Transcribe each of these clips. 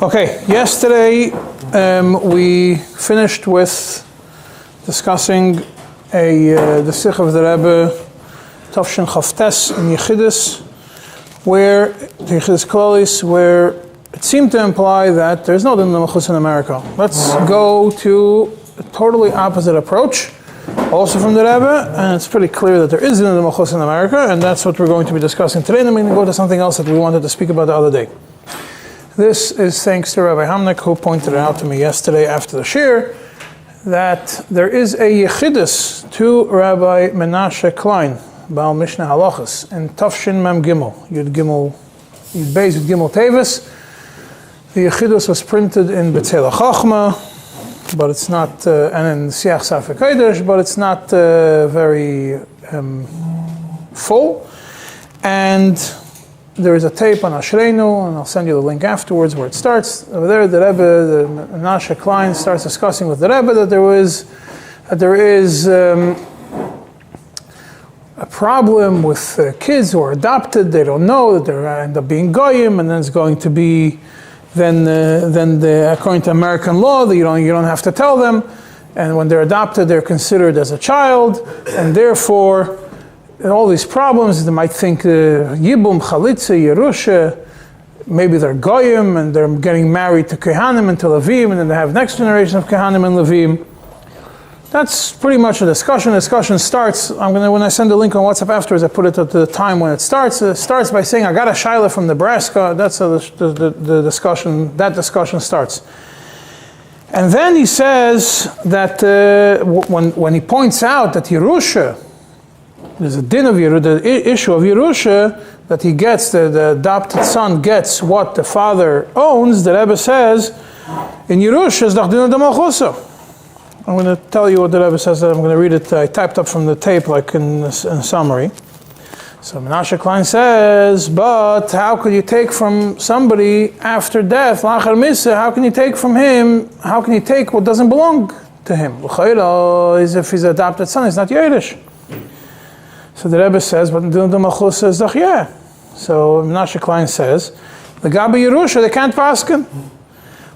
Okay, yesterday we finished with discussing the Sikh of the Rebbe, Tafshin Chavtes in Yechidus, where the Yechidus Klalis, where it seemed to imply that there's no Dmlchus in America. Let's go to a totally opposite approach, also from the Rebbe, and it's pretty clear that there is Dmlchus in America, and that's what we're going to be discussing today. And I'm going to go to something else that we wanted to speak about the other day. This is thanks to Rabbi Hamnek, who pointed it out to me yesterday after the shir, that there is a Yechidus to Rabbi Menashe Klein, Baal Mishnah Halachas, in Tafshin Mem Gimel, Yud Beis Yud Gimel Tevis. The Yechidus was printed in B'Tzeila Chachma, but it's not, and in Siach Safek Kodesh, but it's not very full. And there is a tape on Ashreinu, and I'll send you the link afterwards where it starts. Over there, the Rebbe, the Menashe Klein, starts discussing with the Rebbe that there is a problem with kids who are adopted. They don't know that they end up being goyim, and then it's going to be according to American law, that you don't have to tell them. And when they're adopted, they're considered as a child, and therefore, all these problems, they might think Yibum, Chalitza, Yerusha, maybe they're Goyim and they're getting married to Kehanim and to Levim, and then they have next generation of Kehanim and Levim. That's pretty much a discussion. The discussion starts, when I send the link on WhatsApp afterwards, I put it at the time when it starts. It starts by saying, I got a Shaila from Nebraska. That's how the discussion, that discussion starts. And then he says that when he points out that Yerusha, there's a din of Yerusha, the issue of Yerusha, that he gets, the adopted son gets what the father owns. The Rebbe says, in Yerusha is Dach Dinah Dmlchutah. I'm going to tell you what the Rebbe says. I'm going to read it. I typed up from the tape, like in summary. So Menashe Klein says, but how could you take from somebody after death, Lachar Misa, how can you take from him, how can you take what doesn't belong to him? Is if he's adopted son, he's not Yerush. So the Rebbe says, but the Malchus says, yeah. So Menashe Klein says, the Gabi Yerusha, they can't paskin.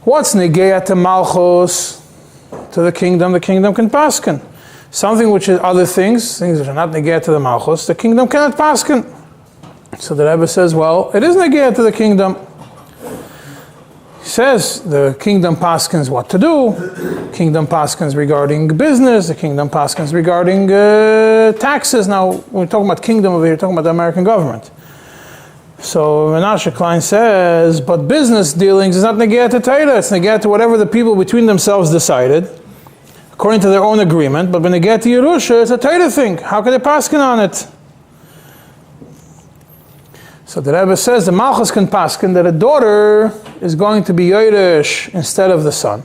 What's Negeya to Malchus, to the kingdom can paskin. Something which is other things which are not Negeya to the Malchus, the kingdom cannot paskin. So the Rebbe says, well, it is Negeya to the kingdom. He says the kingdom paskins what to do. Kingdom paskins regarding business. The kingdom paskins regarding taxes. Now, when we're talking about kingdom over here, we're talking about the American government. So Menashe Klein says, but business dealings is not negayat to Torah. It's negayat to whatever the people between themselves decided, according to their own agreement. But when negayat to Yerusha, it's a Torah thing. How can they paskin on it? So the Rebbe says the Malchus can paskin that a daughter is going to be Yerush instead of the son.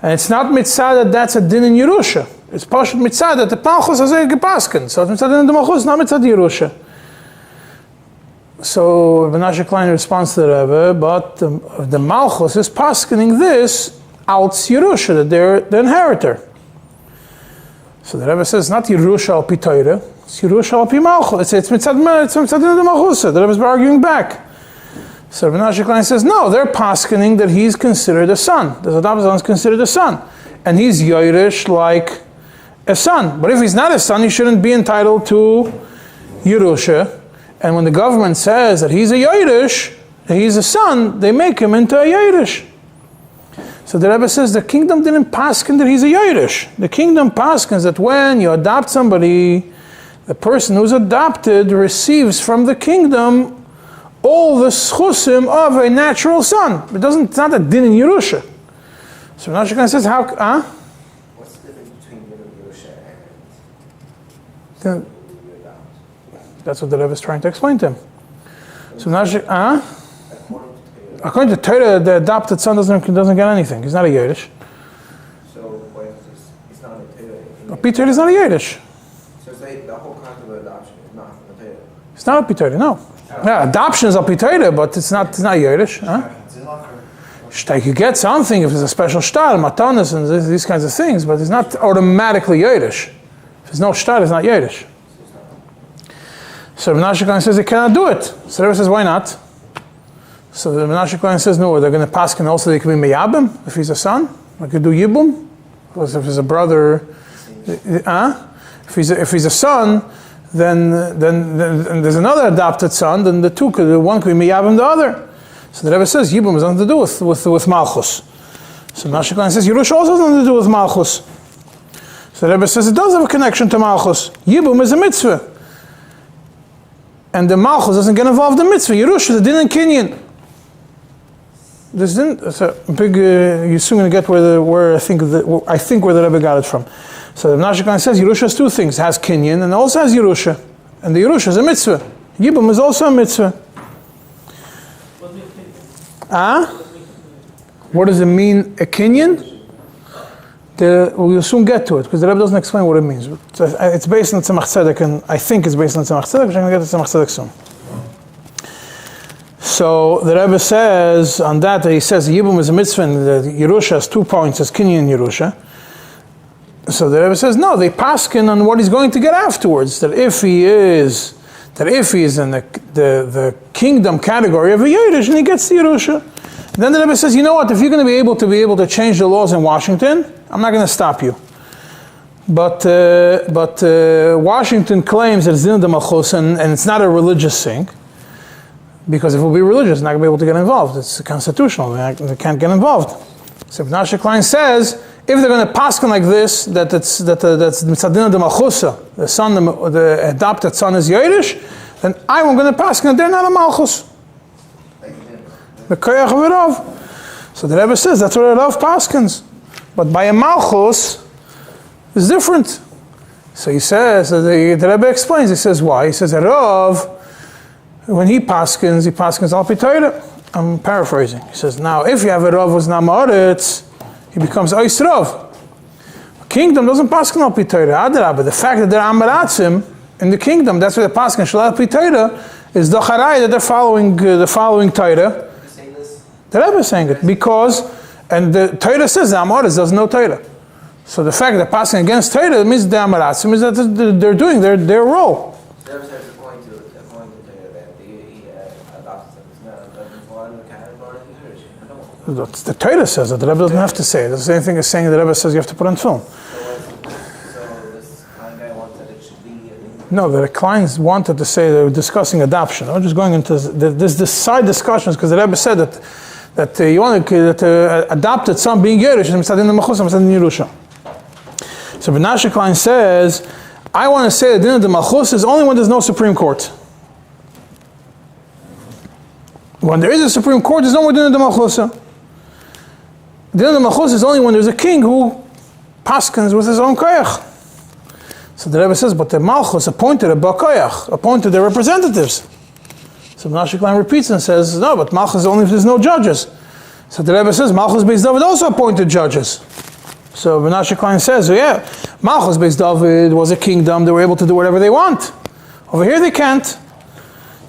And it's not mitzvah that that's a din in Yerusha. It's pashut mitzvah that the Malchus has a paskin. So it's mitzvah in the Malchus, not mitzvah Yerusha. So Menashe Klein responds to the Rebbe, but the Malchus is paskening this alts Yerusha, that they're the inheritor. So the Rebbe says, not Yerusha al pi Torah, it's Yerusha al pi Malchus. It's mitzvah in the Malchus. The Rebbe is arguing back. So Menashe Klein says, no, they're paskening that he's considered a son. The adopted son is considered a son. And he's Yerush like a son. But if he's not a son, he shouldn't be entitled to Yerusha. And when the government says that he's a Yerush, that he's a son, they make him into a Yerush. So the Rebbe says the kingdom didn't paskin that he's a Yerush. The kingdom paskins that when you adopt somebody, the person who's adopted receives from the kingdom all the schusim of a natural son. It's not a din in Yerusha. So Menashe Klein says, what's the difference between Yerusha and that's what the Rebbe is trying to explain to him. So Menashe, according to Torah, the adopted son doesn't get anything. He's not a Yerush. So why he's not a Torah? Peter is not a Yerush. So the whole concept of adoption is not a Torah. It's not a Torah, no. Yeah, adoption is a Torah, but it's not Yerush. You get something if it's a special shtar, matanas, and these kinds of things, but it's not automatically Yerush. If there's no shtar, it's not Yerush. So Menashe Klein says he cannot do it. So the Rebbe says, why not? So the Menashe Klein says, no, they're going to pass, and also they can be meyabim if he's a son. They could do yibum. Because if he's a brother, if he's a son, then there's another adopted son, then the two could, one could be meyabim the other. So the Rebbe says yibum has nothing to do with malchus. So Menashe Klein says Yerusha also has nothing to do with malchus. So the Rebbe says it does have a connection to malchus. Yibum is a mitzvah. And the malchus doesn't get involved in mitzvah. Yerusha is a din and kinyan. This din, it's a big. You're soon going to get where I think where the Rebbe got it from. So the Menashe Klein says Yerusha has two things: it has kinyan and also has Yerusha. And the Yerusha is a mitzvah. Yibum is also a mitzvah. What does it mean? A kinyan? We'll soon get to it because the Rebbe doesn't explain what it means. It's based on Tzemach Tzedek, and I think it's based on Tzemach Tzedek, which I'm going to get to Tzemach Tzedek soon. So the Rebbe says on that he says Yibum is a mitzvah, and the Yerusha has 2 points as Kinyan and Yerusha. So the Rebbe says no, they paskin on what he's going to get afterwards. That if he is in the kingdom category of a Yerush, and he gets the Yerusha. And then the Rebbe says, you know what? If you're going to be able to change the laws in Washington, I'm not going to stop you. But Washington claims that it's Dinah Dmlchutah, and it's not a religious thing. Because if it will be religious, they're not going to be able to get involved. It's constitutional. They can't get involved. So if Menashe Klein says, if they're going to paskin like this, that's Mitzadina Dmlchutah, the son, the adopted son is Yerush, then I'm going to paskin that they're not a malchus. The koyach of a rav. So the Rebbe says that's what a rav paskins. But by a malchus, it's different. So he says, the Rebbe explains, he says why? He says a rav, when he paskins al pi Torah. I'm paraphrasing. He says, now if you have a rav who's namaretz, he becomes ois rav. Kingdom doesn't paskin al pi Torah. Adrabah, the fact that they're amaratzim in the kingdom, that's why the paskin shel al pi Torah is the charai that they're following Torah. The Rebbe is saying it because, and the Torah says the Amoritz doesn't know Torah. So the fact that passing against Torah means the Amoritz means that they're doing their role. The Rebbe says according to Torah that he adopts them. Doesn't fall in the category of Yerush. The Torah says that the Rebbe doesn't have to say it. The same thing as saying the Rebbe says you have to put on film. So this Klein guy wants that it should be. No, the Kleins wanted to say they were discussing adoption. I'm just going into this side discussions because the Rebbe said that you want to adopted son being Yerush, and Mitzadin Dmlchutah, Mitzadin Yerusha. So Menashe Klein says, I want to say that Dinah Dmlchutah is only when there's no Supreme Court. When there is a Supreme Court, there's no more Dinah Dmlchutah. Dinah Dmlchutah is only when there's a king who paskins with his own koyach. So the Rebbe says, but the Malchus appointed a Ba'koyach, appointed their representatives. So Menashe Klein repeats and says, no, but Malchus only if there's no judges. So the Rebbe says, Malchus Beis David also appointed judges. So Menashe Klein says, yeah, Malchus Beis David was a kingdom, they were able to do whatever they want. Over here they can't.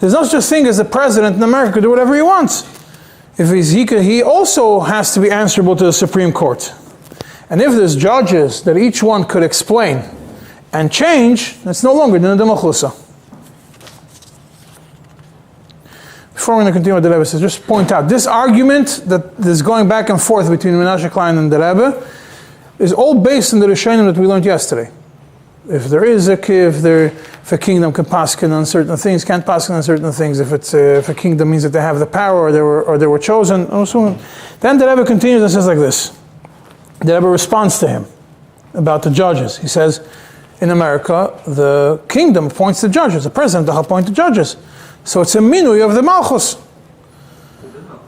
There's no such thing as the president in America could do whatever he wants. If he also has to be answerable to the Supreme Court. And if there's judges that each one could explain and change, it's no longer Dinah Dmlchutah. Before we're going to continue with the Rebbe, says, just point out, this argument that is going back and forth between Menashe Klein and the Rebbe is all based on the Rishonim that we learned yesterday. If there is if a kingdom can paskin on certain things, can't paskin on certain things, if a kingdom means that they have the power or they were chosen, then the Rebbe continues and says like this. The Rebbe responds to him about the judges. He says, in America, the kingdom appoints the judges, the president will appoint the judges. So it's a minui of the Malchus.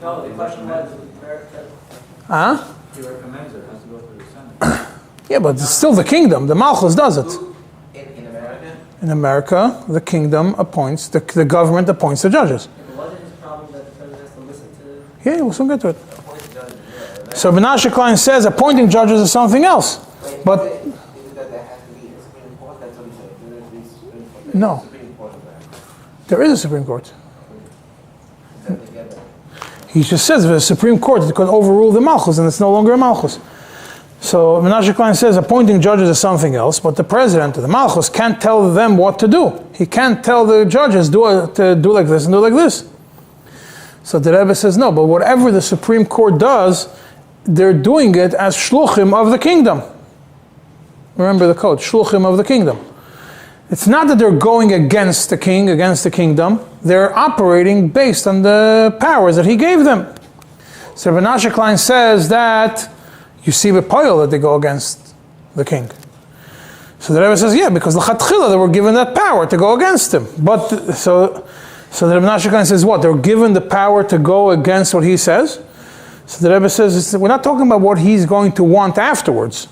No, the question was America. He recommends it has to go through the Senate. Yeah, but it's still the kingdom. The Malchus does it. In America? In America, the kingdom appoints, the government appoints the judges. But wasn't his problem that the president has to listen to? Yeah, we'll soon get to it. Appoint the judges, yeah. So Menashe Klein says appointing judges is something else. But Is it that there has to be a Supreme Court? That's what he said. There has to be a Supreme Court. No. Supreme Court of that. there is a Supreme Court. Is that together? He just says the Supreme Court could overrule the Malchus and it's no longer a Malchus. So Menashe Klein says appointing judges is something else, but the president of the Malchus can't tell them what to do. He can't tell the judges to do like this and do like this. So the Rebbe says no, but whatever the Supreme Court does, they're doing it as shluchim of the kingdom. Remember the code, shluchim of the kingdom. It's not that they're going against the king, against the kingdom. They're operating based on the powers that he gave them. So Rav Menashe Klein says that you see with Poyel that they go against the king. So the Rebbe says, yeah, because l'chatchila they were given that power to go against him. But so the Rav Menashe Klein says what? They're given the power to go against what he says. So the Rebbe says we're not talking about what he's going to want afterwards.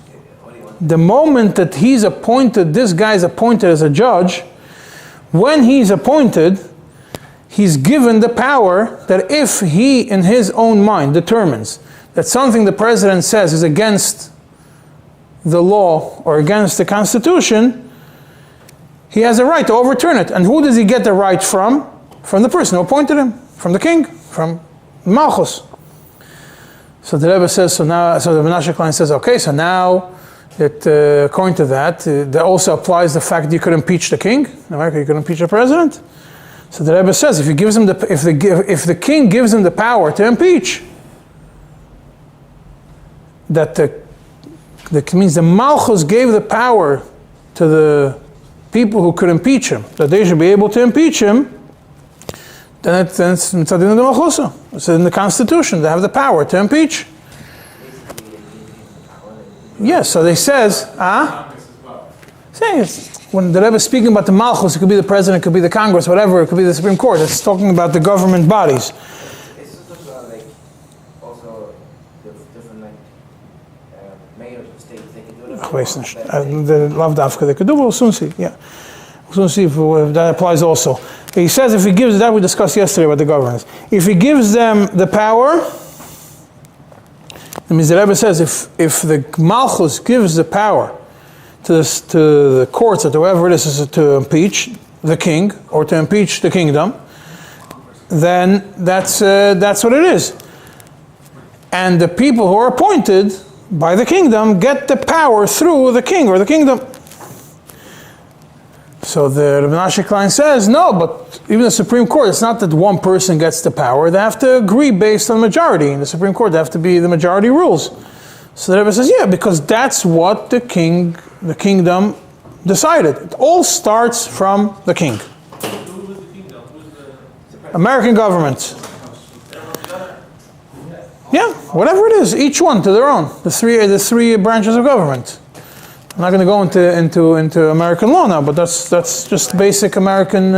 The moment that he's appointed, this guy's appointed as a judge, when he's appointed, he's given the power that if he in his own mind determines that something the president says is against the law or against the Constitution, he has a right to overturn it. And who does he get the right from? From the person who appointed him, from the king, from Malchus. So the Rebbe says, so the Menashe Klein says, okay, so now according to that, that also applies the fact that you could impeach the king. In America, you could impeach the president. So the Rebbe says, if the king gives him the power to impeach, that means the Malchus gave the power to the people who could impeach him, that they should be able to impeach him, then it's Dmlchutא. It's in the Constitution. They have the power to impeach. Yes, so they says, when the Rebbe is speaking about the Malchus, it could be the president, it could be the Congress, whatever, it could be the Supreme Court. It's talking about the government bodies. It's just about also the different mayors of states, they can do it. The Lav Dafka they could do, we'll soon see. Yeah, we'll soon see if that applies also. He says if he gives that, we discussed yesterday about the governors. If he gives them the power, that means the Rebbe says if the Malchus gives the power to the courts or to whoever it is to impeach the king or to impeach the kingdom, then that's what it is. And the people who are appointed by the kingdom get the power through the king or the kingdom. So the Rav Menashe Klein says, no, but even the Supreme Court, it's not that one person gets the power. They have to agree based on majority. In the Supreme Court, they have to be the majority rules. So the Rebbe says, yeah, because that's what the kingdom decided. It all starts from the king. Who was the kingdom? Who was the American government. Yeah, whatever it is, each one to their own. The three branches of government. I'm not going to go into American law now, but that's just basic American.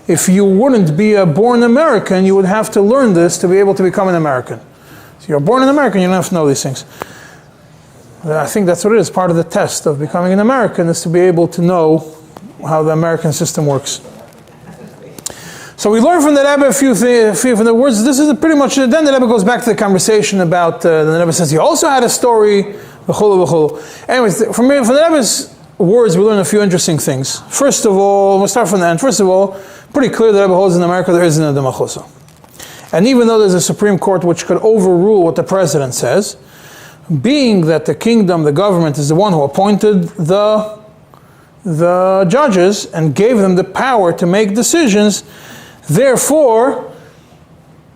If you wouldn't be a born American, you would have to learn this to be able to become an American. So you're born an American, you don't have to know these things. I think that's what it is. Part of the test of becoming an American is to be able to know how the American system works. So we learn from the Rebbe a few from the words. This is pretty much. Then the Rebbe goes back to the conversation about. The Rebbe says he also had a story. Anyways, from the Rebbe's words, we learn a few interesting things. First of all, we'll start from the end. First of all, pretty clear that Rebbe holds in America there isn't a Dmlchutã. And even though there's a Supreme Court which could overrule what the president says, being that the kingdom, the government, is the one who appointed the judges and gave them the power to make decisions, therefore,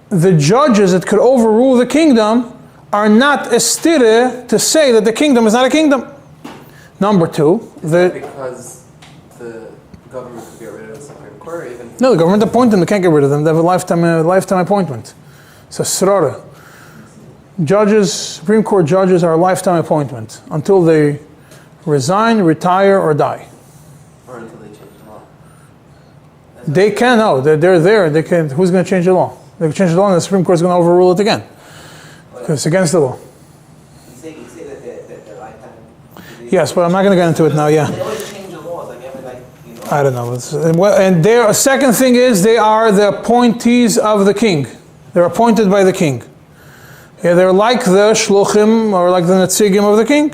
the judges that could overrule the kingdom are not estire to say that the kingdom is not a kingdom. Number two, because the government could get rid of the Supreme Court, or even no, the government appointed them. They can't get rid of them. They have a lifetime appointment. It's a srara. Judges, Supreme Court judges are a lifetime appointment until they resign, retire, or die. or until they change the law. They can. No, they're there. They can. Who's going to change the law? They can change the law, and the Supreme Court is going to overrule it again. Because it's against the law. You say that they're lifetime. Yes, but I'm not going to get into it now. Yeah. They always change the laws, like every I don't know. And their second thing is they are the appointees of the king. They're appointed by the king. Yeah, they're like the shluchim or like the netzigim of the king.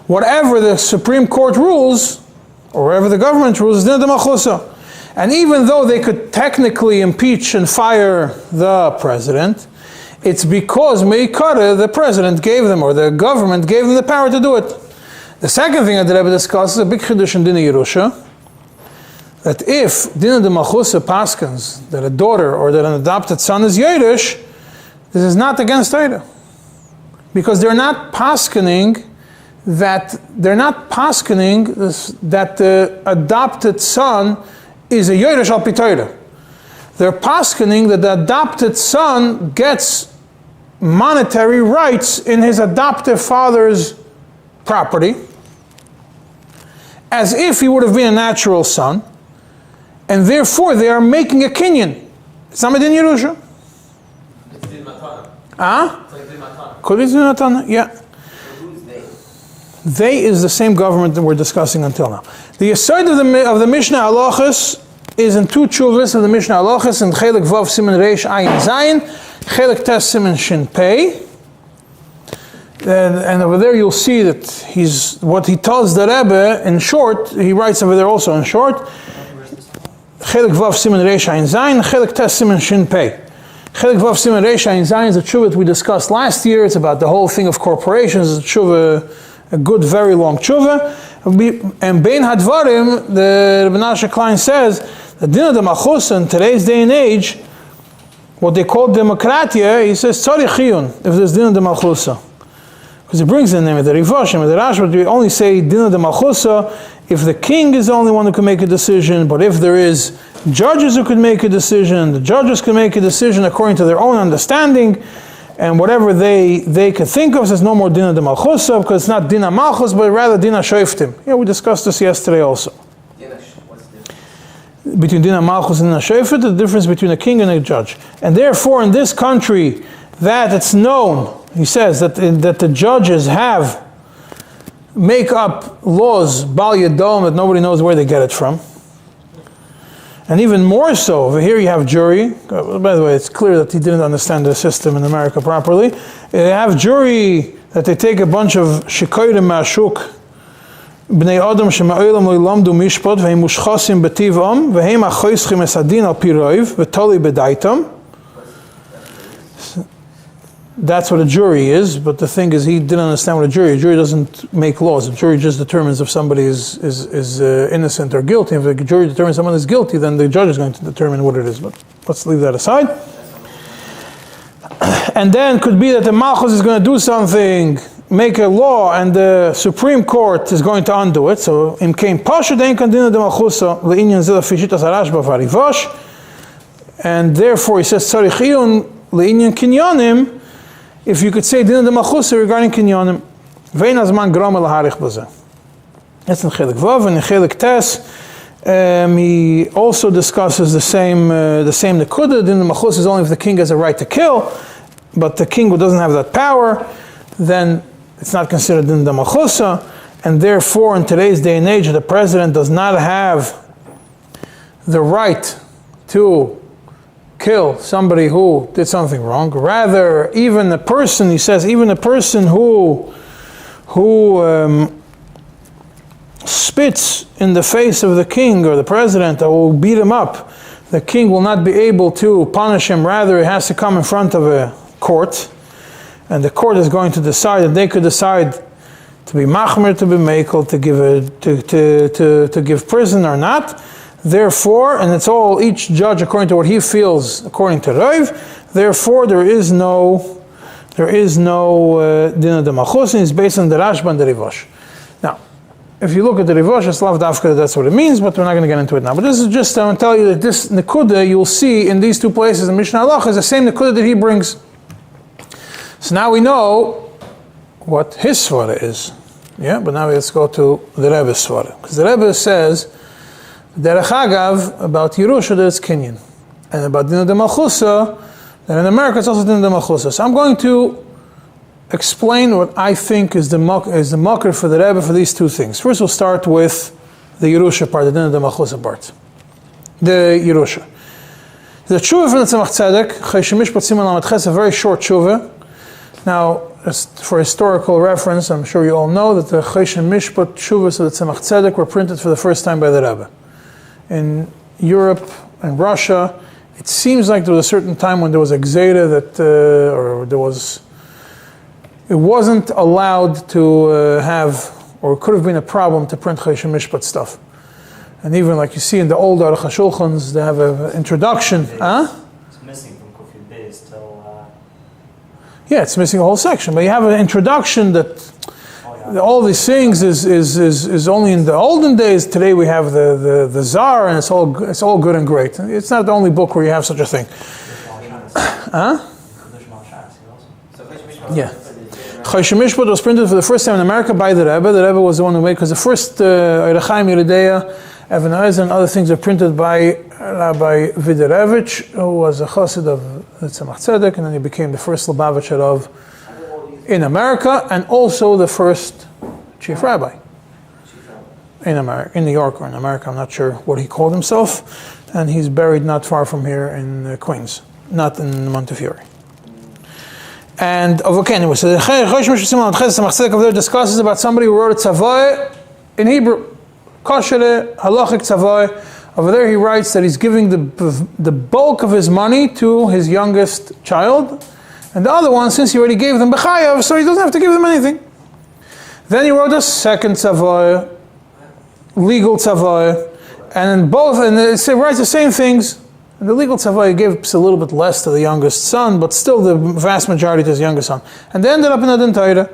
Whatever the Supreme Court rules, or wherever the government rules, is dinah dmlchutã. And even though they could technically impeach and fire the president, it's because meikara, the president gave them, or the government gave them the power to do it. The second thing that the Rebbe discusses, a big chiddush in Dinah Yerusha, that if Dinah Dmalchusah paskins that a daughter or that an adopted son is Yerush, this is not against Torah. Because they're not paskening that the adopted son is a Yerush al pi Torah. They're paskening that the adopted son gets monetary rights in his adoptive father's property, as if he would have been a natural son, and therefore they are making a kinyan. It's not Medin Yerusha. It's Din Matana. Ah? It's like Din Matana. Could be Din Matana, yeah. So who's they? They is the same government that we're discussing until now. The aside of the Mishnah Halachos is in two tshuvas of the Mishnah Halachos, in Chelik Vav Siman Reish Ayin Zayin, Chelik Tes Siman Shin Pei. And over there you'll see that what he tells the Rebbe in short, he writes over there also in short, Chelik Vav Siman Reish Ayin Zayin, Chelik Tes Siman Shin Pei. Chelik Vav Siman Reish Ayin Zayin is a tshuva that we discussed last year. It's about the whole thing of corporations. It's a tshuva, a good, very long tshuva. And Bein Hadvarim, the Rebbe Nashe Klein says, that Dinah Dmalchusah in today's day and age, what they call democratia, he says, Tzarich Chiyun, if there's Dinah Dmalchusah. Because he brings in the name of the Rivosh, and the Rash, but we only say Dinah Dmalchusah if the king is the only one who can make a decision, but if there is judges who could make a decision, the judges can make a decision according to their own understanding, and whatever they could think of, says no more Dinah Dmalchusah, because it's not Dinah Malchus, but rather Dinah Shoiftim. Yeah, we discussed this yesterday also. What's the difference? Between Dinah Malchus and Dinah Shoiftim, the difference between a king and a judge. And therefore, in this country, that it's known, he says, that the judges make up laws, Bal Yadom, that nobody knows where they get it from. And even more so, over here you have jury. By the way, it's clear that he didn't understand the system in America properly. They have jury that they take a bunch of shikorim ma'ashuk, bnei adam shema'olam lo lamdu mishpat, v'hem mushchasim b'tiv'am, v'hem achoyschim es adin al pi roiv, v'toli b'daitam. That's what a jury is, but the thing is, he didn't understand what a jury is. A jury doesn't make laws. A jury just determines if somebody is innocent or guilty. If the jury determines someone is guilty, then the judge is going to determine what it is. But let's leave that aside. And then could be that the Malchus is going to do something, make a law, and the Supreme Court is going to undo it. So, im kein pasha dein kan Dinah Dmalchusah le'inyan zeh fishitas harash b'varivash, and therefore he says tzarich chiyun le'inyan kinyanim. If you could say Dinah Dmalchusah regarding kinyanim, vein azman grama laharich b'zeh. That's in Chelik Vav, and in Chelik Tes, he also discusses the same nekuda. Dinah Dmalchusah is only if the king has a right to kill, but the king who doesn't have that power, then it's not considered Dinah Dmalchusah, and therefore in today's day and age, the president does not have the right to kill somebody who did something wrong. Rather, even a person, he says, even a person who spits in the face of the king or the president or will beat him up, the king will not be able to punish him. Rather, he has to come in front of a court, and the court is going to decide, and they could decide to be machmer, to be mekel, to give prison or not. Therefore, and it's all each judge according to what he feels according to Rav. Therefore, there is no Dinah Dmalchusah. It's based on the Rashba and the Rivosh. Now, if you look at the Rivosh, it's lav dafka, that's what it means, but we're not going to get into it now. But this is just to tell you that this nekuda you'll see in these two places in Mishnah Halach is the same nekuda that he brings. So now we know what his svara is. Yeah, but now let's go to the Rebbe's svara, because the Rebbe says Derech Agav, about Yerusha, that it's Kinyan. And about Dinah Dmalchusah, that in America it's also Dinah Dmalchusah. So I'm going to explain what I think is the makar for the Rebbe for these two things. First we'll start with the Yerusha part, the Dinah Dmalchusah part. The Yerusha. The tshuva from the Tzemach Tzedek, Choshen Mishpat Siman Lamed Ches, a very short tshuva. Now, for historical reference, I'm sure you all know that the Choshen Mishpat tshuvas of the Tzemach Tzedek were printed for the first time by the Rebbe. In Europe and Russia, it seems like there was a certain time when there was a gzeira that, it wasn't allowed to have, or it could have been a problem to print Choshen Mishpat stuff. And even like you see in the old Aruch HaShulchans, they have an introduction. Huh? It's missing from Kufid Beis till... Yeah, it's missing a whole section. But you have an introduction that all these things is only in the olden days. Today we have the Tsar, and it's all good and great. It's not the only book where you have such a thing. Huh? Yeah. Choshen Mishpat was printed for the first time in America by the Rebbe. The Rebbe was the one who made, because the first Erechaim Yeridea, Even Ezer, and other things are printed by Rabbi Viderevich, who was a chassid of Tzemach Tzedek, and then he became the first Lubavitcher of in America, and also the first chief rabbi in America, in New York or in America. I'm not sure what he called himself, and he's buried not far from here in Queens, not in Montefiore. And okay, anyway, so the Choshen Mishpat over there discusses about somebody who wrote a tzavah in Hebrew, kosher halachic tzavah. Over there, he writes that he's giving the bulk of his money to his youngest child, and the other one, since he already gave them b'chayav, so he doesn't have to give them anything. Then he wrote a second tzavah, legal tzavah, and it writes the same things. And the legal tzavah, he gives a little bit less to the youngest son, but still the vast majority to his youngest son. And they ended up in a din Torah,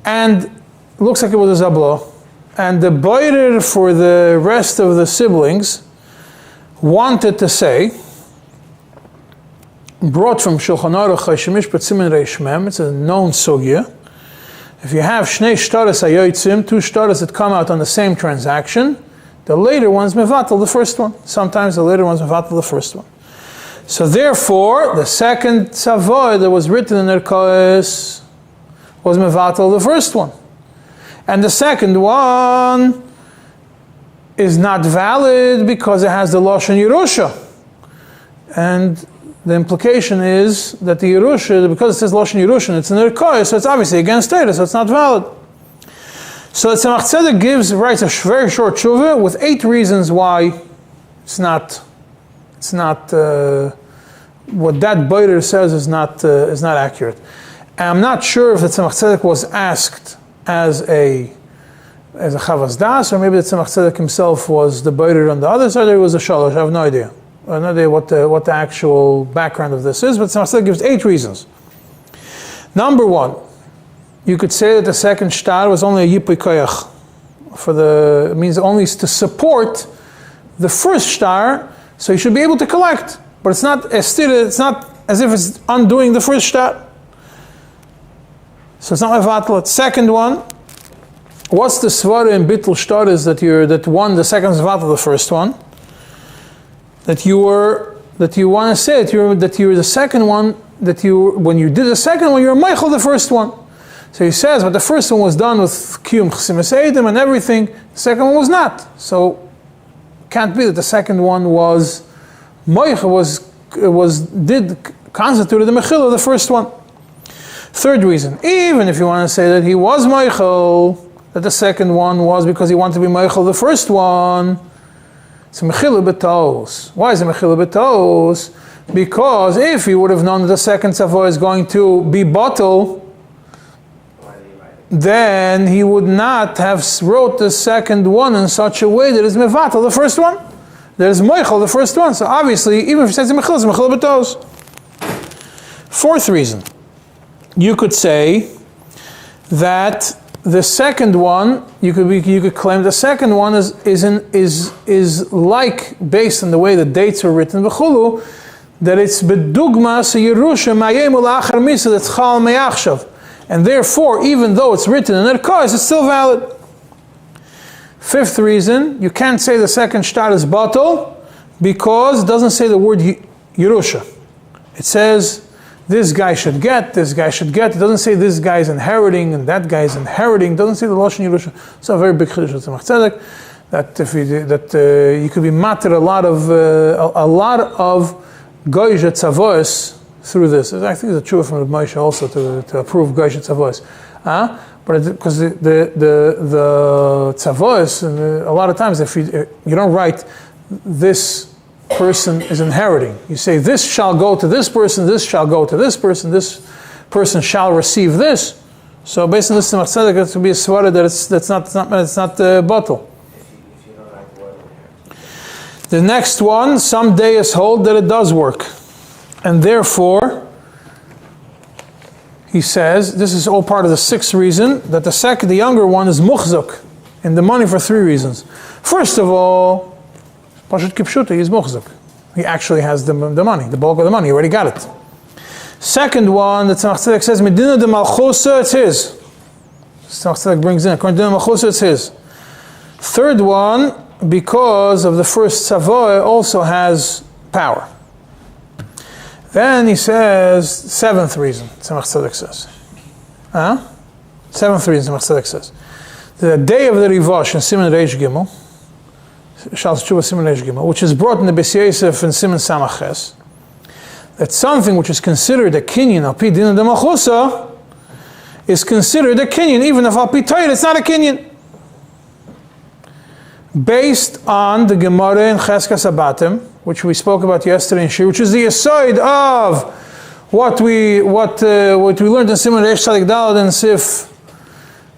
and it looks like it was a zablo. And the boirer for the rest of the siblings wanted to say, brought from Shulchan Aruch Choshen Mishpat סימן Reish Mem, it's a known sugya. If you have shnei shtaros hayotzim, two shtaros that come out on the same transaction, the later one's mevatel the first one. Sometimes the later one's mevatel the first one. So therefore, the second tzavah that was written in Erkoes was mevatel the first one. And the second one is not valid because it has the Lashon Yerusha. And the implication is that the Yerusha, because it says Lashon Yerusha, it's an Erkoes, so it's obviously against Torah, so it's not valid. So the Tzemach Tzedek writes a very short tshuva with 8 reasons why it's not what that boirer says is not accurate. And I'm not sure if the Tzemach Tzedek was asked as a Chavas Das, or maybe the Tzemach Tzedek himself was the boirer on the other side, or it was a shalosh. I have no idea. I have no idea what the actual background of this is, but Tzemach Tzedek gives 8 reasons. Number 1, you could say that the second shtar was only a yipui koyach. It means only to support the first shtar, so you should be able to collect. But it's not as if it's undoing the first shtar. So it's not mevatel. Second one, what's the svara in bittul shtar is that the second is mevatel the first one. That you want to say that you're the second one, when you did the second one, you're meichel the first one. So he says, but the first one was done with kiyum chesimus eidim and everything. The second one was not. So it can't be that the second one was constituted the mechil of the first one. Third reason, even if you want to say that he was meichel, that the second one was because he wanted to be meichel the first one, it's a mechila b'tos. Why is it mechila b'tos? Because if he would have known that the second tzavah is going to be bottle, then he would not have wrote the second one in such a way that is mevatel the first one. That is meichel the first one. So obviously, even if he says mechil, it's mechil b'tos. Fourth reason, you could say that the second one, you could claim the second one is like, based on the way the dates are written v'chulu, that it's bedugma Yerusha mayem ulachar misa that's chal meyachshav. And therefore, even though it's written in Erkoes, it's still valid. Fifth reason, you can't say the second shtar is batal because it doesn't say the word Yerusha. It says this guy should get, this guy should get. It doesn't say this guy is inheriting and that guy is inheriting. It doesn't say the Lashon Yerusha. It's a very big chiddush of Tzemach Tzedek that you could be matir a lot of goyja tzavos through this. I think it's a truth from the Moshe also to approve goyja tzavos. But because the tzavos, a lot of times if you don't write this person is inheriting. You say this shall go to this person shall go to this person shall receive this. So based on this Tzemach Tzedek, it would be a svara that it's not bottle. If you don't write the word The next one, some deists hold that it does work. And therefore, he says, this is all part of the sixth reason, that the younger one is muchzak in the money for three reasons. First of all, Pashut Kipshuta, he's muchzak. He actually has the money, the bulk of the money, he already got it. Second one, the Tzemach Tzedek says, Medina Dmlchutא, it's his. Tzemach Tzedek brings in, according to Dmlchutã, it's his. Third one, because of the first Savoy, also has power. Then he says, seventh reason, Tzemach Tzedek says. Seventh reason, Tzemach Tzedek says. The day of the Rivash in Siman Reish Gimel, Shal Tshuva Siman Reish Gimel, which is brought in the Beis Yosef in Siman Samach Ches, that something which is considered a kinyan, al pi dinah dmlchutã, is considered a kinyan, even if al pi Torah it's not a kinyan. Based on the Gemara in Cheskas Abatim, which we spoke about yesterday in Shir, which is the aside of what we learned in Siman Reish Tzadik Daled and Sif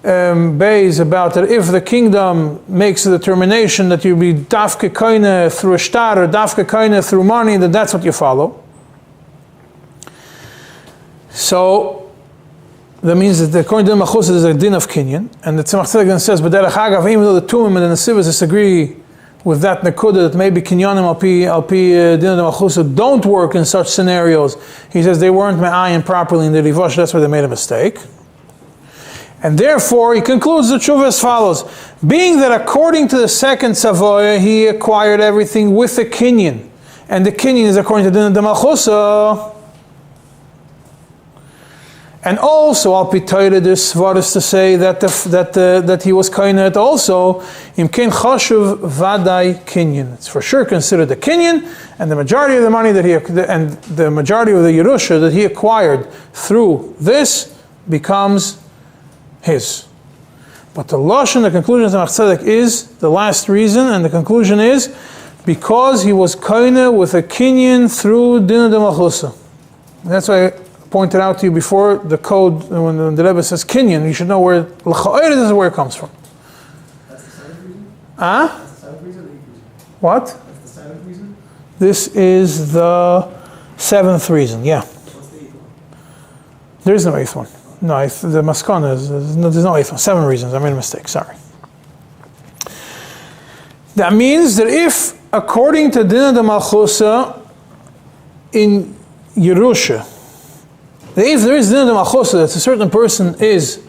Beis, about that if the kingdom makes a determination that you be dafke koine through a shtar or dafke koine through money, that that's what you follow. So that means that according to the Machus, there's a din of kinyan, and the Tzemach Tzedek then says, but derech hagav, even though the Tumim and the Nesivas disagree with that nekuda, that maybe kinyanim al pi din of the Machus don't work in such scenarios. He says they weren't me'ayin properly in the Rivash, that's why they made a mistake. And therefore, he concludes the tshuva as follows: being that according to the second Savoya, he acquired everything with a kinyan, and the kinyan is according to the Dmlchutã. And also, al pi Torah, this is to say that he was koinat also im ken chashuv vadai kinyan. It's for sure considered a kinyan, and the majority of the money that the majority of the Yerusha that he acquired through this becomes his. But the lashon, the conclusion of Tzemach Tzedek is the last reason, and the conclusion is because he was koinat with a kinyan through dinah dmlchutã. That's why I pointed out to you before the code, when the Rebbe says kinyan, you should know where l'cha'or, this is where it comes from. That's the seventh reason? Huh? That's the seventh reason or the eighth reason? What? That's the seventh reason? This is the seventh reason, yeah. What's the eighth one? There is no eighth one. No, the maskana is, there's no eighth one. 7 reasons, I made a mistake, sorry. That means that if, according to dinah dmlchutã in Yerusha, if there is dinah dmlchutã that a certain person is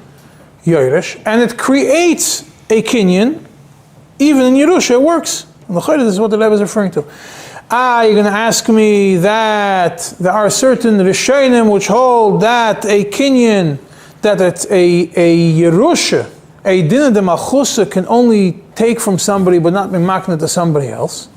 Yerush, and it creates a kinyan, even in Yerusha it works. And this is what the Rebbe is referring to. You're going to ask me that there are certain Rishonim which hold that a kinyan, that it's a Yerusha, a dinah dmlchutã can only take from somebody but not be makna to somebody else.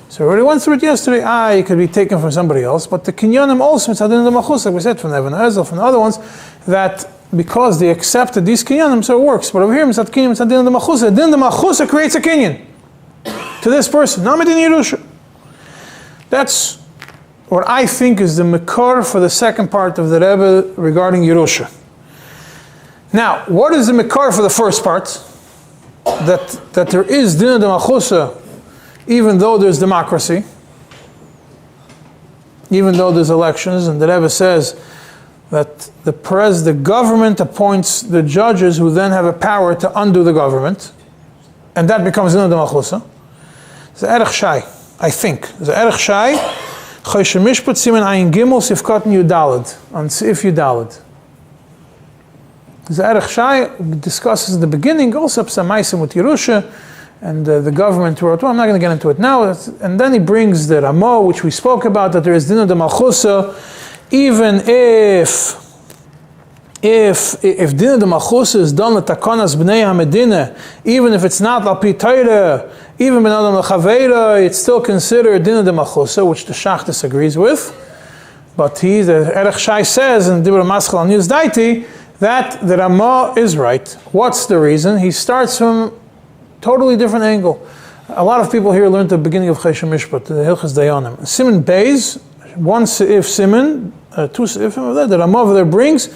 So we already went through it yesterday. It could be taken from somebody else, but the kinyanim also, it's adin dmlchutã, like we said, from Evan Ezel, from the other ones, that because they accepted these kinyanim, so it works. But over here, it's not kinyan, it's adin dmlchutã. Adin dmlchutã creates a kinyan to this person, not medin Yerusha. That's what I think is the mekor for the second part of the Rebbe regarding Yerusha. Now, what is the mekor for the first part? That there is dinah dmlchutã even though there's democracy, even though there's elections, and the Rebbe says that the government appoints the judges who then have a power to undo the government, and that becomes dinah dmlchutã. It's erech shai, I think. It's erech shai, Choshen Mishpat Siman Ayin Gimel Sifkat Yudalad, on Sa'if Yudalad. The erech shai discusses in the beginning also some ma'asim with Yerusha, and the government wrote, well, I'm not going to get into it now. And then he brings the Ramah, which we spoke about, that there is dinah dmlchutã, even if dinah dmlchutã is done with takanas b'nei hamedina, even if it's not al pi Torah, even ben adam l'chaveira, it's still considered dinah dmlchutã, which the Shach disagrees with. But the Erech Shai says in Dibur Maschal al Niyuz Daiti that the Ramah is right. What's the reason? He starts from totally different angle. A lot of people here learned the beginning of Choshen Mishpat, the Hilchos Dayanim. Siman Beis, one Sa'if Siman, 2 Sa'ifim of that, the Ramah there brings,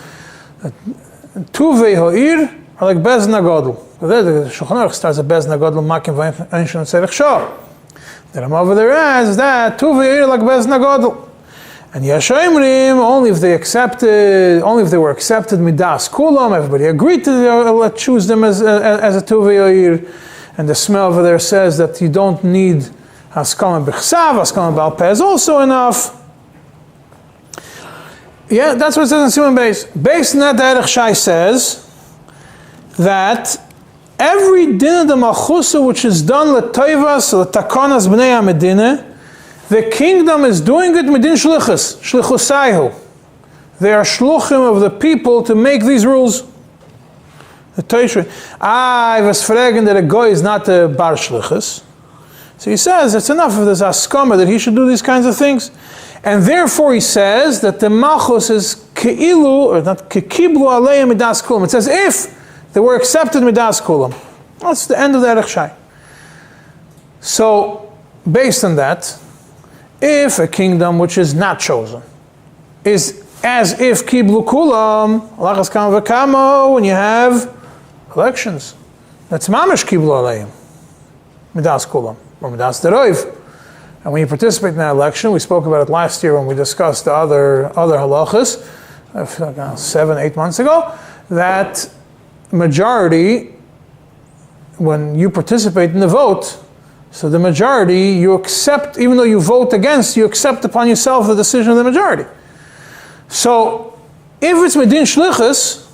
Tuvei Ha'ir are like Bez Nagadol. The Shulchan Aruch starts at Bez Nagadol, Makim V'Einshin Tzerech Shah. The Rama over there adds that Tuvi like Bez Nagodl. And Yashayimrim, only if they were accepted Midas Kulam, everybody agreed to choose them as a Tuvi Oir. And the smell over there says that you don't need Haskama B'chsav, Haskama B'al Peh is also enough. Yeah, that's what it says in Siman Beis. Based on that, the Erech Shai says that every Dinah de Malchusa which is done L'Toivas, L'Takonas B'nei HaMedinah, the kingdom is doing it Medin Shlichus, Shlichusayhu. They are shluchim of the people to make these rules. The Toishri. I was fragen that a goy is not a bar shlichus. So he says it's enough if there's a skama that he should do these kinds of things. And therefore he says that the malchus is keilu, or not kekiblu aleim midas kulam. It says if they were accepted midas kulam. That's the end of the Erech Shai. So, based on that, if a kingdom which is not chosen is as if kiblu kulam, alachas kama v'kamo, when you have elections, that's mamash kiblu aleim midas kulam, or midas deroiv. And when you participate in that election, we spoke about it last year when we discussed the other halachas, 7-8 months ago, that majority, when you participate in the vote, so the majority, you accept, even though you vote against, you accept upon yourself the decision of the majority. So, if it's Medin Shlichus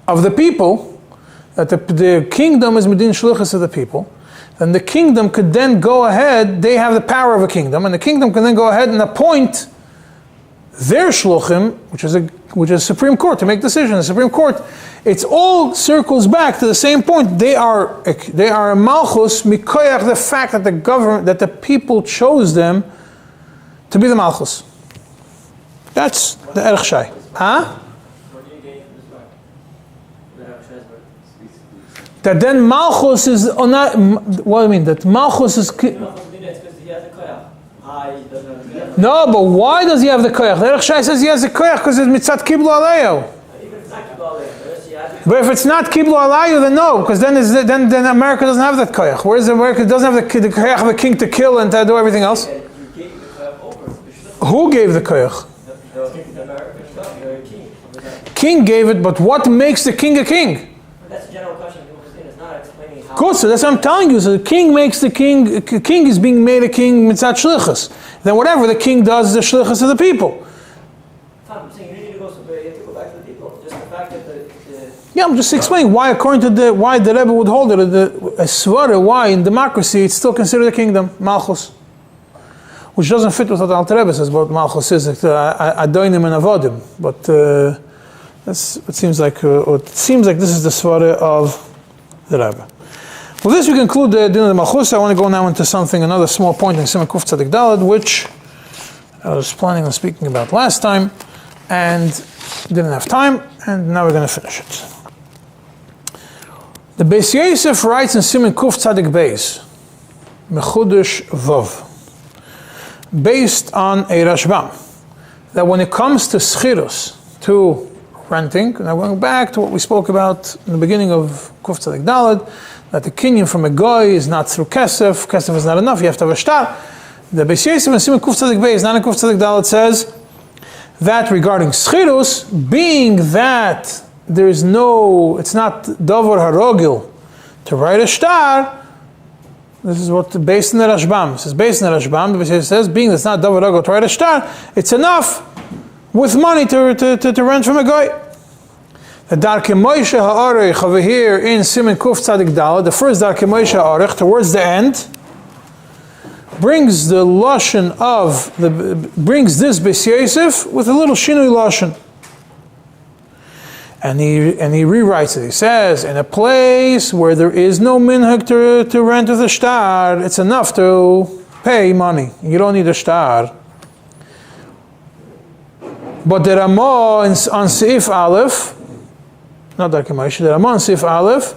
of the people, that the kingdom is Medin Shlichus of the people, then the kingdom could then go ahead, they have the power of a kingdom, and the kingdom can then go ahead and appoint their shluchim, which is Supreme Court, to make decisions. The Supreme Court, it's all circles back to the same point. They are a malchus mikoyach, the fact that the government, that the people chose them to be the malchus. That's the Erech Shai. Huh? That then malchus is not. What do I mean? That malchus is. No, but why does he have the koyach? The Erech Shai says he has the koyach because it's mitzat kiblu alayu. But if it's not kiblu alayu, then no, because then America doesn't have that koyach. Whereas America doesn't have the koyach of a king to kill and to do everything else. Who gave the koyach? King gave it, but what makes the king a king? That's a general question. It's not explaining how. Good, so that's what I'm telling you. So the king makes the king. King is being made a king mitzat shlichus. Then whatever the king does is the shlichus of the people. I'm saying you need to go. So you have to go back to the people. Just the fact that the Yeah, I'm just explaining why, according to why the Rebbe would hold it a svara. Why in democracy it's still considered a kingdom, malchus, which doesn't fit with what the Alter Rebbe says about malchus is adonim and avodim. But it seems like this is the svara of the Rebbe. With this, we conclude the Dinah Malchus. I want to go now into another small point in Siman Kuf Tzadik Daled, which I was planning on speaking about last time, and didn't have time, and now we're going to finish it. The Beis Yosef writes in Siman Kuf Tzadik Beis, Mechudesh Vov, based on a Rashbam, that when it comes to schiros, to renting, now going back to what we spoke about in the beginning of Kuf Tzadik Daled, that the kinyan from a goy is not through kesef. Kesef is not enough. You have to have a shtar. The Beis Yosef and Siman Kuf Tzadik Beis, not in Kuf Tzadik Daled, says that regarding schiros, being that there is it's not davar harogil to write a shtar. This is what based in the Rashbam. It says based in the Rashbam. The Beis Yosef says being that's not davar harogil to write a shtar, it's enough with money to rent from a goy. The Darkei Moshe Ha'arech over here in Siman Kuf Tzadik Daled, the first Darkei Moshe Ha'arech towards the end, brings the lashon brings this Beis Yosef with a little shinui lashon, and he rewrites it. He says, in a place where there is no minhag to rent with a shtar, it's enough to pay money. You don't need a shtar. But the Ramah on Sa'if Aleph, not Darkei Moshe, the Ramah on Sa'if Aleph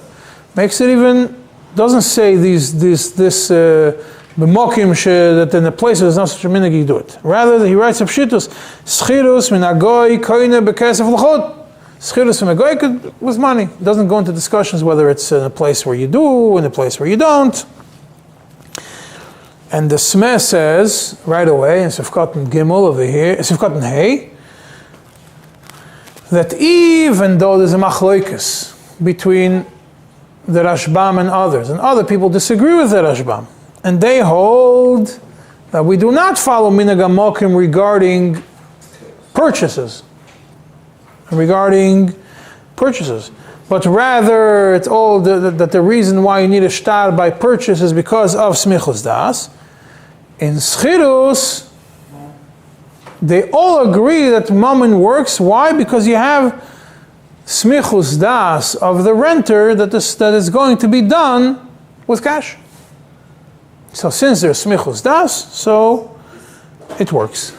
makes it even, doesn't say this b'mokim that in the place where there's not such a minhag you do it. Rather, he writes a pshitus, schiros min agoy koine bekesef l'chod. Schiros from a goy with money. It doesn't go into discussions whether it's in a place where you do, in a place where you don't. And the Smeh says right away in Sifkat and Gimel over here, Sifkat and Hey, that even though there's a machloikis between the Rashbam and other people disagree with the Rashbam, and they hold that we do not follow minhag hamokim regarding purchases, but rather it's all that the reason why you need a shtar by purchase is because of smichus das. In Schiros, they all agree that mammon works. Why? Because you have smichus das of the renter that is going to be done with cash. So since there's smichus das, so it works.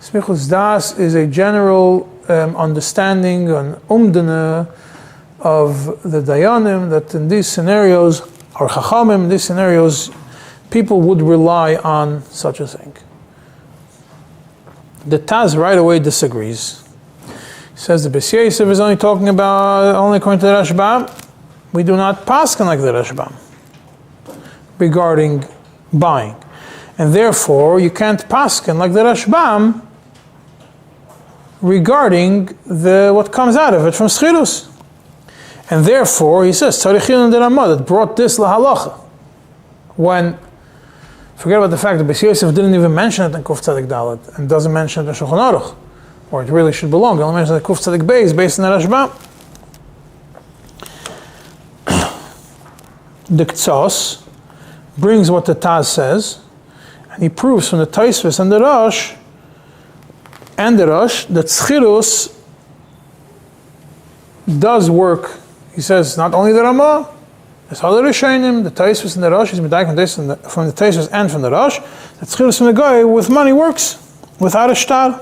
Smichus das is a general understanding and umdana of the dayanim that in these scenarios, or chachamim, in these scenarios, people would rely on such a thing. The Taz right away disagrees. He says the B'Siyasif is only talking about, only according to the Rashbam. We do not paskin like the Rashbam regarding buying. And therefore, you can't paskin like the Rashbam regarding what comes out of it from Schirus. And therefore, he says, Tzarichin de Ramah, that brought this lahalacha. When, forget about the fact that B'Siyasif didn't even mention it in Kuf Tzadik Dalet, and doesn't mention it in Shulchan Aruch, or it really should belong. He only mentions the Kuf Tzadik Beis based on the Rashbam. The Ktsas brings what the Taz says, and he proves from the Taisvis and the Rosh, that Schirus does work. He says not only the Ramah, there's other Rishonim, the Taisvis and the Rosh, he's medayik from the Taisvis and from the Rosh, that Schirus from the guy with money works, without a shtar.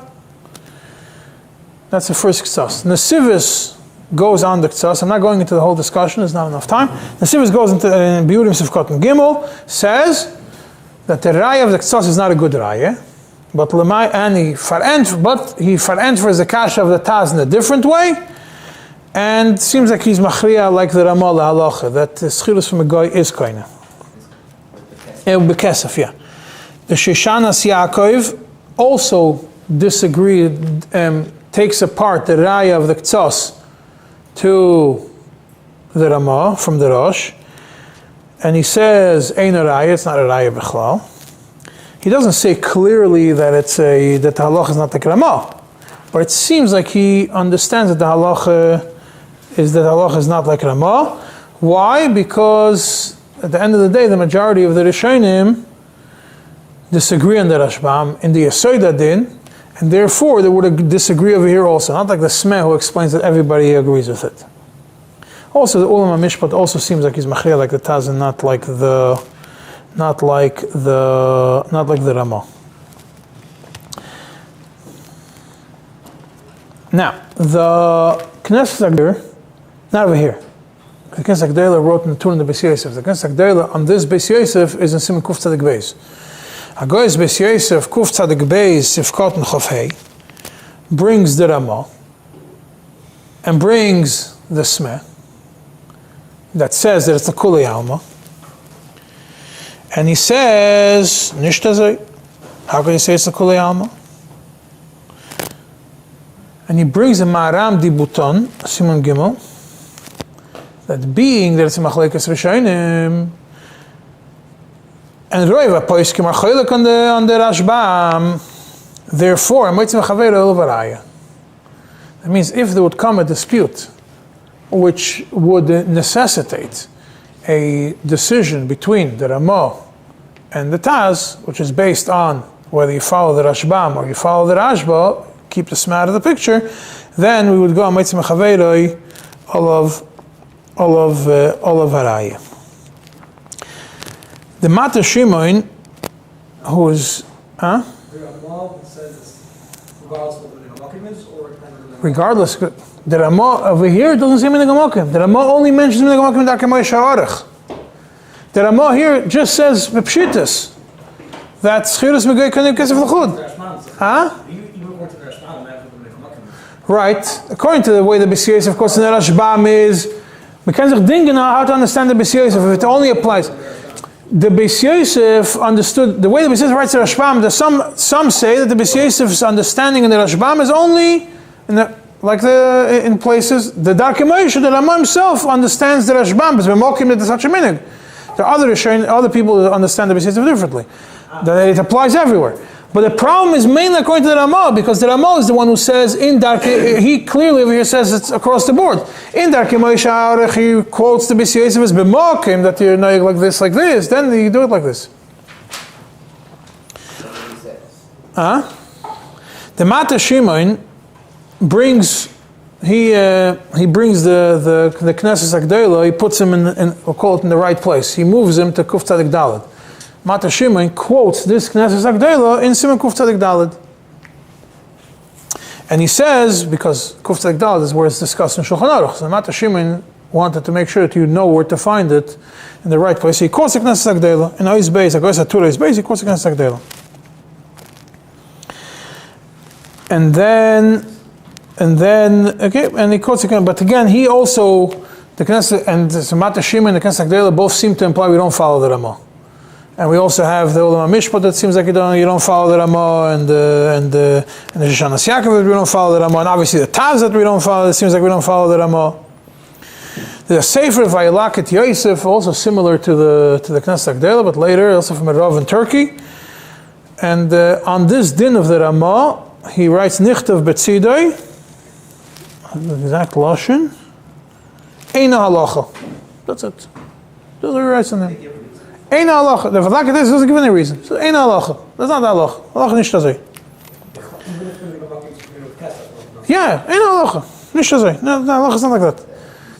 That's the first Ktsas. Nesivis goes on the Ktsas. I'm not going into the whole discussion, there's not enough time. Nesivis goes into Biurim Sifkot and Gimel, says that the Raya of the Ktsas is not a good Raya, but he farentfers the kasha of the Taz in a different way, and it seems like he's machriya like the Ramah halacha, that the Schirus from a guy is koina. Bekesef, yeah. The Sheshanas Yaakov also disagreed, takes apart the Raya of the Ktsas to the Ramah from the Rosh, and he says, Ein a Raya, it's not a Raya B'chlal. He doesn't say clearly that that the halacha is not like Ramah, but it seems like he understands that the halacha is not like Ramah. Why? Because at the end of the day, the majority of the Rishonim disagree on the Rashbam in the Yesoida Din, and therefore they would disagree over here also. Not like the Smeh who explains that everybody agrees with it. Also, the Ulama Mishpat also seems like he's machriya like the Taz and not like the Ramah. Now, the Knesset Agdeilah, not over here. The Knesset Agdeilah wrote in the Tun in the Beis Yosef. The Knesset Agdeilah on this Beis Yosef is in Siman Kuf Tzadik Beis. Hagoyes Beis Yosef Kuf Tzadik Beis Sifkot and Chof Hei brings the Ramah and brings the Smeh that says that it's the Kulei Alma. And he says, Nishtazai, how can you say it's the Kulei Alma? And he brings a Ma'aram Dibuton, Siman Gimel, that being that it's a Machlekes Rishonim, and Roiva Poiskim are Choylek on the Rashbam, therefore, that means if there would come a dispute which would necessitate a decision between the Ramah and the Taz, which is based on whether you follow the Rashbam or you follow the Rashba, keep the Smeh out of the picture, then we would go on Meitzim Chaveiroi all of Haraya. The Mata Shimon, who is, regardless, the Ramah over here doesn't say Minhag HaMokim. The Ramah only mentions Minhag HaMokim D'Akamay Sha'arech. The Ramah here just says Pepshitas, that Schiros Megay Kanim Kesef L'chud. Right. According to the way the Beis Yosef, of course, in the Rashbam is We can zich dingen how to understand the Beis Yosef if it only applies. The Beis Yosef understood, the way the Beis Yosef writes the Rashbam, some say that the Beis Yosef's understanding in the Rashbam is only, in places, the Darkei Moshe, the Rama himself understands the Rashbam, but B'mokim that is such a minig. There are other people who understand the Beis Yosef differently. That it applies everywhere. But the problem is mainly according to the Rama, because the Rama is the one who says in Darkei, he clearly over here says it's across the board. In Darkei Moshe Arech, he quotes the Beis Yosef as B'mokim, that you're like this, then you do it like this. The Mata Shimon brings, he brings the Knesset Agdela, he puts him we'll call it in the right place. He moves him to Kuf Tzadik Daled. Mata Shimon quotes this Knesset Agdela in Siman Kuf Tzadik Daled. And he says, because Kuf Tzadik Daled is where it's discussed in Shulchan Aruch, so Mata Shimon wanted to make sure that you know where to find it in the right place. So he quotes the Knesset Agdela. In Ois Beis, Agois HaTorah Ois Beis, he quotes the Knesset Agdela. And he quotes again, but again, he also, the Knesset, and the Mata Shimon and the Knesset Agdela both seem to imply we don't follow the Rama. And we also have the Olam HaMishpat that seems like you don't follow the Rama, and the Shoshanas Yaakov that we don't follow the Rama, and obviously the Taz that we don't follow, it seems like we don't follow the Rama. The Sefer Vayelaket Yosef, also similar to the Knesset Agdela, but later, also from a Rav in Turkey. And on this din of the Rama, he writes Nichtav Betzidai, the exact Lashon, Eina Halacha. That's it. That's what he writes on him. Eina Halacha. The Vadlaket doesn't give any reason. So Eina Halacha. That's not the Halacha. Halacha Nish Tazei. Yeah, Eina Halacha. Nish Tazei. No, Halacha is not like that.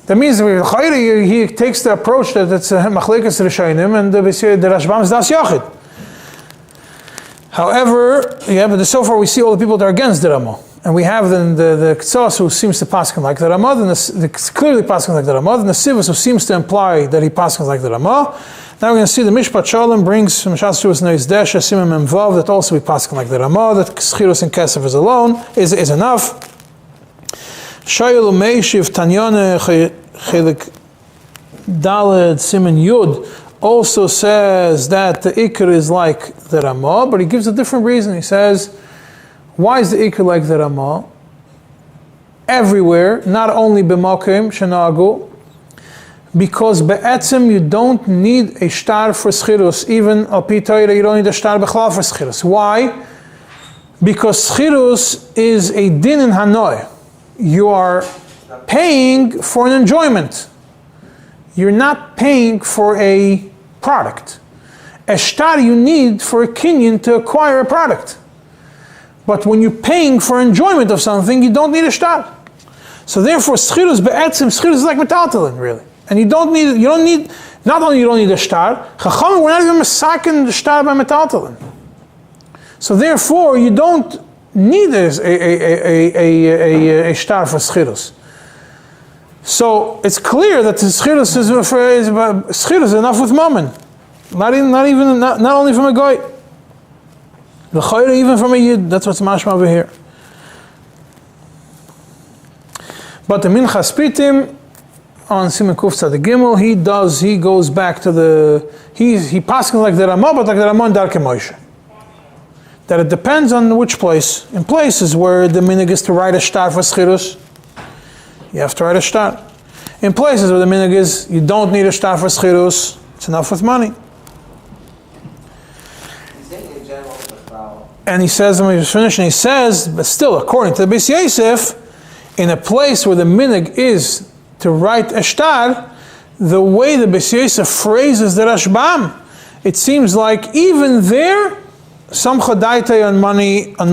That means he takes the approach that it's Machlekes Rishayim and the Rashbam is Das Yachid. However, but so far we see all the people that are against the Rama. And we have the Ktsas who seems to paskin like the Rama, and the clearly paskin like the Rama, and the Sivas who seems to imply that he paskins like the Rama. Now we're going to see the Mishpat Shalom brings from Shas Shuvas Neis Desh, סימן Memvav, that also we paskin like the Rama, that Schiros and Kesef is alone, is enough. Shayel Meishiv Tanyane Chelik Daled סימן Yud also says that the Iker is like the Rama, but he gives a different reason. He says, why is the Iker like the Rama? Everywhere, not only b'makim shenagu, because be'etzem you don't need a shtar for schiros, even al pi Torah you don't need a shtar b'chlal for schiros. Why? Because schiros is a din in hanoi. You are paying for an enjoyment. You're not paying for a product. A shtar you need for a kinyan to acquire a product. But when you're paying for enjoyment of something, you don't need a shtar. So therefore, schiros be'etzim, schiros is like metaltalin, really. And not only you don't need a shtar, chachamim, we're not even masakin the shtar by metaltalin. So therefore, you don't need a shtar for schiros. So it's clear that the schiros is enough with mammon. Not only from a goy. The chayre even from a yid. That's what's mashma over here. But the Minchas Pitim on Siman Kuf Tzadik Gimel, he goes back to he passes like the Ramah, but like the Ramah in Darkei Moshe. That it depends on which place. In places where the minig is to write a shtar for schiros, you have to write a shtar. In places where the minig is, you don't need a shtar for schiros, it's enough with money. And he says, when he's finished, and he says, but still, according to the Beis Yosef, in a place where the minig is to write a shtar, the way the Beis Yosef phrases the Rashbam, it seems like even there, some chadaitay on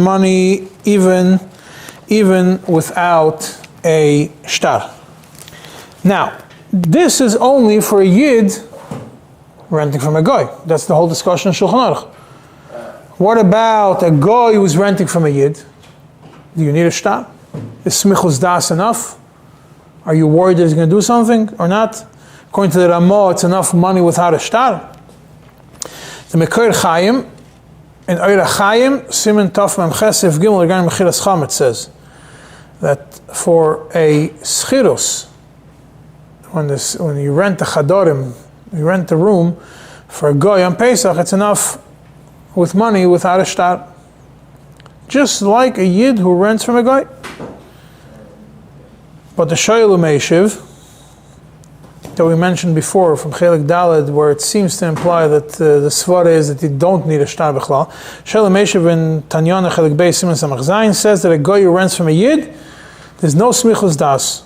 money, even without a shtar. Now, this is only for a yid renting from a goy. That's the whole discussion in Shulchan Aruch. What about a goy who's renting from a yid? Do you need a shtar? Is smichus das enough? Are you worried that he's going to do something or not? According to the Ramah, it's enough money without a shtar. The Mekir Chaim, in Eira Chaim, Siman Taf Mem Chesef Gimel regarding Mechilas Chametz says that for a schiros, when you rent the chadorim, you rent the room for a goy on Pesach, it's enough with money without a shtar. Just like a yid who rents from a goy. But the shoylu meishiv that we mentioned before from Chelik Daled, where it seems to imply that the svara is that you don't need a shtar b'chlal. Shoylu meishiv in Tanyana Chelik Beis סימן Samach Zayin says that a goy who rents from a yid, there's no smichus das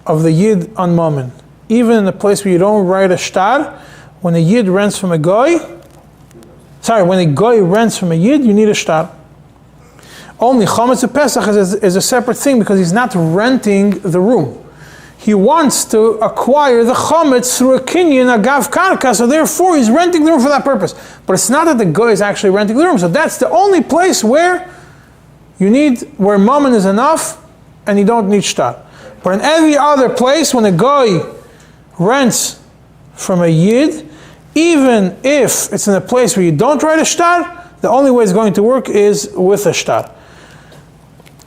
of the yid on mammon. Even in a place where you don't write a shtar, when a yid rents from a goy, when a goy rents from a yid, you need a shtar. Only chametz of Pesach is a separate thing because he's not renting the room. He wants to acquire the chametz through a kinyan, a gav karka, so therefore he's renting the room for that purpose. But it's not that the goy is actually renting the room, so that's the only place where where mammon is enough and you don't need shtar. But in every other place, when a goy rents from a yid, even if it's in a place where you don't write a shtar, the only way it's going to work is with a shtar.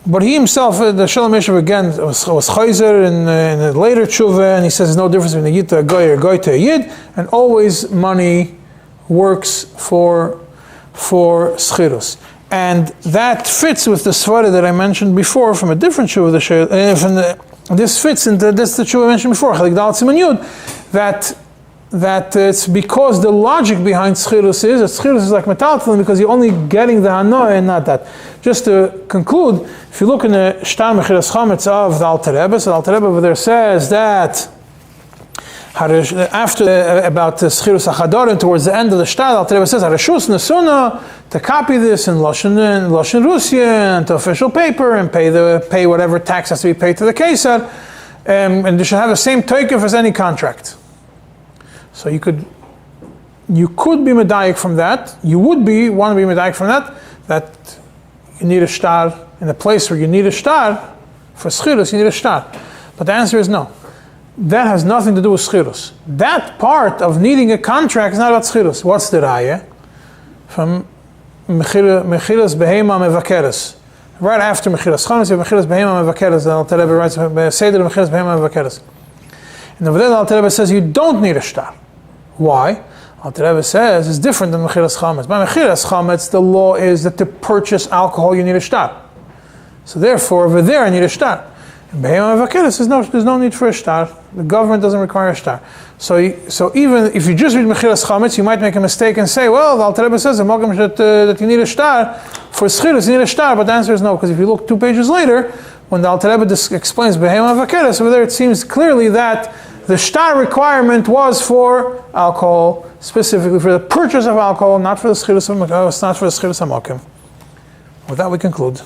But he himself, the Shalom Yeshiv again, was chayzer in a later tshuva, and he says there's no difference between a yid to a goy or a goy to a yid, and always money works for schiros. And that fits with the svara that I mentioned before from a different tshuva. This fits into the tshuva I mentioned before, Chelik Daled Siman Yud, that it's because the logic behind schiros is that schiros is like metaltalin because you're only getting the hanoah and not that. Just to conclude, if you look in the shtar mechiras chametz of the Alter Rebbe, so the Alter Rebbe over there says that after about the schiros achadorim towards the end of the shtar, the Alter Rebbe says hareshus nesuna to copy this in Lashon Russian and to official paper and pay whatever tax has to be paid to the Kesar, and they should have the same toikef as any contract. So you could be medayik from that. You want to be medayik from that you need a shtar in a place where you need a shtar for schiros. You need a shtar, but the answer is no. That has nothing to do with schiros. That part of needing a contract is not about schiros. What's the raya? From mechilas behema mevakeres. Right after mechilas chametz, mechilas behema mevakeres. The Alter Rebbe writes seder mechilas behema mevakeres. And over there, the Alter Rebbe says you don't need a shtar. Why? Alter Rebbe says it's different than mechilas chametz. By mechilas chametz, the law is that to purchase alcohol you need a shtar. So therefore, over there I need a shtar. In behema mevakeres, there's no need for a shtar. The government doesn't require a shtar. So even if you just read mechilas chametz, you might make a mistake and say, well, the Alter Rebbe says that you need a shtar for schiros. You need a shtar, but the answer is no, because if you look 2 pages later, when the Alter Rebbe explains behema mevakeres, over there it seems clearly that the shtar requirement was for alcohol, specifically for the purchase of alcohol, not for the schiros of makom. With that we conclude.